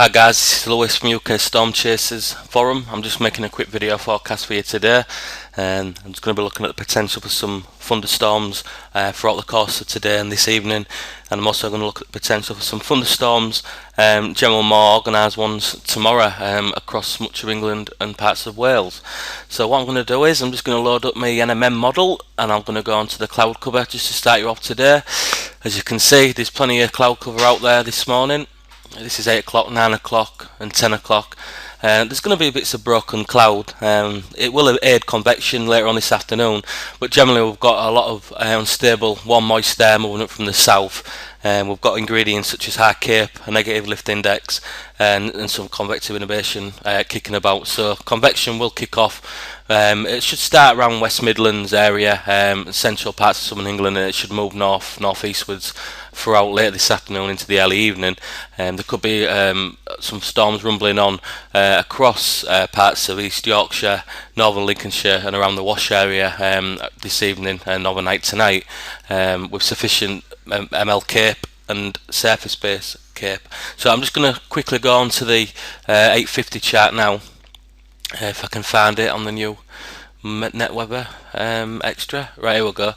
Hi guys, this is Lewis from UKstormchasers forum. I'm just making a quick video forecast for you today, and I'm just going to be looking at the potential for some thunderstorms throughout the course of today and this evening, and I'm also going to look at the potential for some thunderstorms, general more organised ones tomorrow across much of England and parts of Wales. So what I'm going to do is I'm just going to load up my NMM model, and I'm going to go onto the cloud cover just to start you off today. As you can see, there's plenty of cloud cover out there this morning. This is 8 o'clock, 9 o'clock and 10 o'clock. There's going to be bits of broken cloud. It will aid convection later on this afternoon, but generally we've got a lot of unstable, warm moist air moving up from the south. We've got ingredients such as high cape, a negative lift index, and some convective innovation kicking about. So convection will kick off. It should start around West Midlands area, central parts of southern England, and it should move northeastwards throughout later this afternoon into the early evening. There could be some storms rumbling on across parts of East Yorkshire, northern Lincolnshire and around the Wash area this evening and overnight tonight, with sufficient ML cape and surface base cape. So I'm just going to quickly go on to the 850 chart now, if I can find it on the new NetWeather extra. Right, here we go.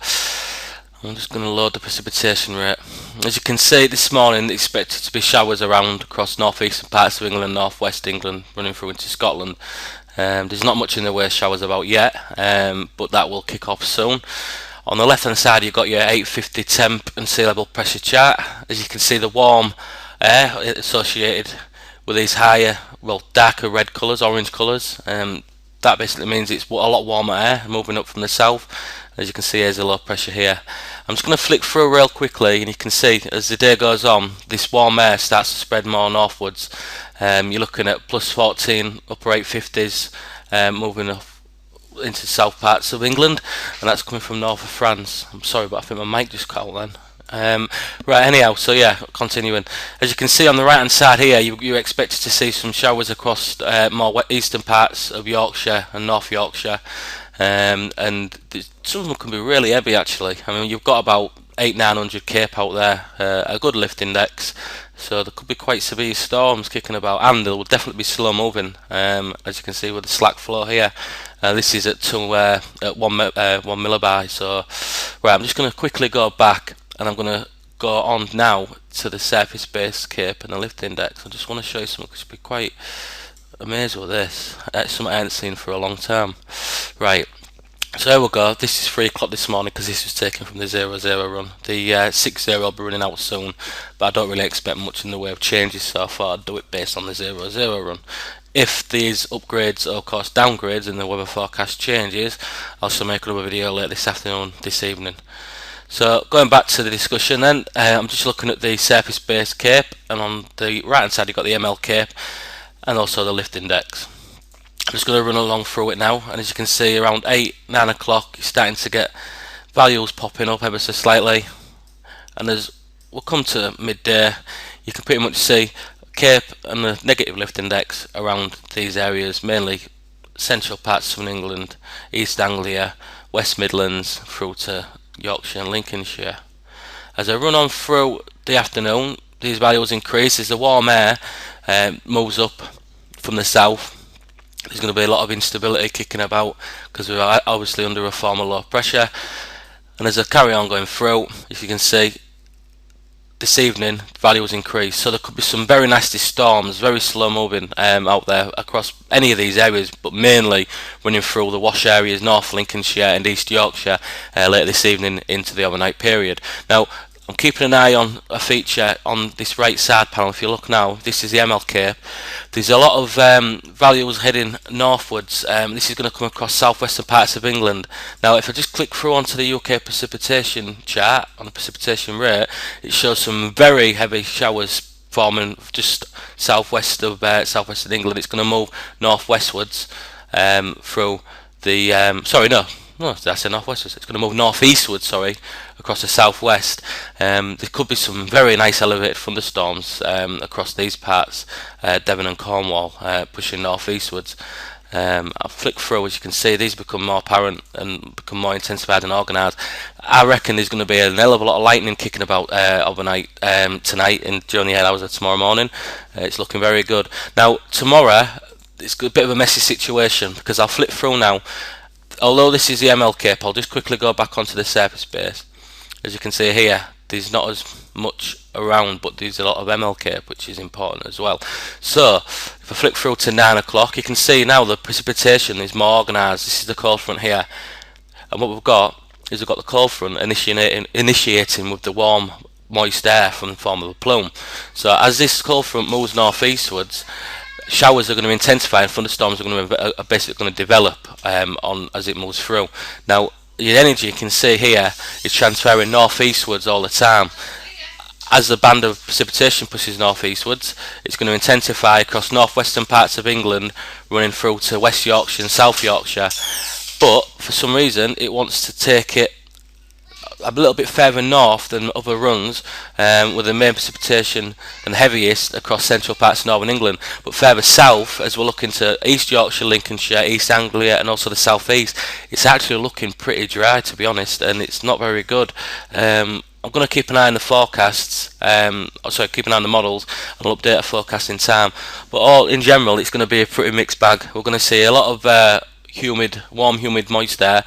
I'm just going to load the precipitation rate. As you can see, this morning it's expected to be showers around across northeastern parts of England, northwest England, running through into Scotland. There's not much in the way of showers about yet, but that will kick off soon. On the left hand side you've got your 850 temp and sea level pressure chart. As you can see, the warm air associated with these higher, darker red colours, orange colours, that basically means it's a lot warmer air moving up from the south. As you can see, there's a low pressure here. I'm just going to flick through real quickly, and you can see as the day goes on, this warm air starts to spread more northwards. You're looking at plus 14 upper 850s moving up into south parts of England, and that's coming from north of France. I'm sorry, but I think my mic just cut out then. Right, anyhow, so yeah, continuing. As you can see on the right hand side here, you're expected to see some showers across more eastern parts of Yorkshire and North Yorkshire, and some of them can be really heavy actually. I mean, you've got about 800-900 cape out there, a good lift index, so there could be quite severe storms kicking about, and they will definitely be slow moving, as you can see with the slack flow here. This is at 1 millibar. So right, I'm just going to quickly go back, and I'm going to go on now to the surface base cape and the lift index. I just want to show you something because you'll be quite amazed with this. It's something I haven't seen for a long time. Right, so there we go. This is 3 o'clock this morning because this was taken from the 00 run. The 60 will be running out soon, but I don't really expect much in the way of changes, so I thought I'd do it based on the 00 run. If these upgrades or of course downgrades in the weather forecast changes, I'll also make another video later this afternoon, this evening. So going back to the discussion then, I'm just looking at the surface base cape, and on the right hand side you've got the ML cape and also the lift index. I'm just going to run along through it now, and as you can see, around 8-9 o'clock you're starting to get values popping up ever so slightly, and as we'll come to midday you can pretty much see cape and the negative lift index around these areas, mainly central parts of England, East Anglia, West Midlands through to Yorkshire and Lincolnshire. As I run on through the afternoon, these values increase as the warm air moves up from the south. There's going to be a lot of instability kicking about because we're obviously under a form of low pressure, and as I carry on going through, if you can see, this evening values increase, so there could be some very nasty storms, very slow moving out there across any of these areas, but mainly running through the Wash areas, North Lincolnshire and East Yorkshire later this evening into the overnight period. Now I'm keeping an eye on a feature on this right side panel. If you look now, this is the ML cape. There's a lot of values heading northwards. This is going to come across southwestern parts of England. Now if I just click through onto the UK precipitation chart on the precipitation rate, it shows some very heavy showers forming just southwest of southwestern England. It's going to move northwestwards through the no, that's northwestwards. It's going to move northeastwards, across the southwest. There could be some very nice elevated thunderstorms across these parts, Devon and Cornwall, pushing northeastwards. I'll flick through. As you can see, these become more apparent and become more intensified and organised. I reckon there's going to be a hell of a lot of lightning kicking about overnight tonight and during the 8 hours of tomorrow morning. It's looking very good. Now tomorrow it's a bit of a messy situation because I'll flip through now. Although this is the ML cape, I'll just quickly go back onto the surface base. As you can see here, there's not as much around, but there's a lot of ML cape, which is important as well. So if I flick through to 9 o'clock, you can see now the precipitation is more organised. This is the cold front here, and what we've got is we've got the cold front initiating with the warm moist air from the form of a plume. So as this cold front moves northeastwards, showers are going to intensify and thunderstorms are basically going to develop as it moves through. Now the energy you can see here is transferring northeastwards all the time. As the band of precipitation pushes northeastwards, it's going to intensify across northwestern parts of England, running through to West Yorkshire and South Yorkshire. But for some reason, it wants to take it a little bit further north than other runs, with the main precipitation and heaviest across central parts of northern England. But further south, as we're looking to East Yorkshire, Lincolnshire, East Anglia and also the South East, it's actually looking pretty dry, to be honest, and it's not very good. I'm going to keep an eye on the forecasts, keep an eye on the models, and I'll update a forecast in time. But all in general, it's going to be a pretty mixed bag. We're going to see a lot of warm, humid, moist air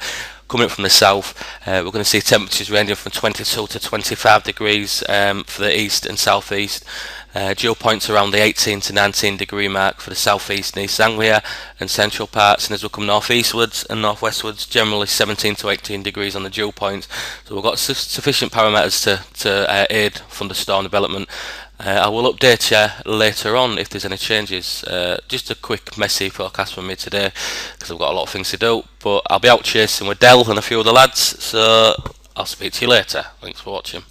coming up from the south. We're going to see temperatures ranging from 22 to 25 degrees for the east and southeast. Dew points around the 18 to 19 degree mark for the southeast and East Anglia and central parts, and as we come northeastwards and northwestwards, generally 17 to 18 degrees on the dew points. So we've got sufficient parameters to aid thunderstorm development. I will update you later on if there's any changes. Just a quick messy forecast from me today because I've got a lot of things to do, but I'll be out chasing with Dell and a few other lads, so I'll speak to you later. Thanks for watching.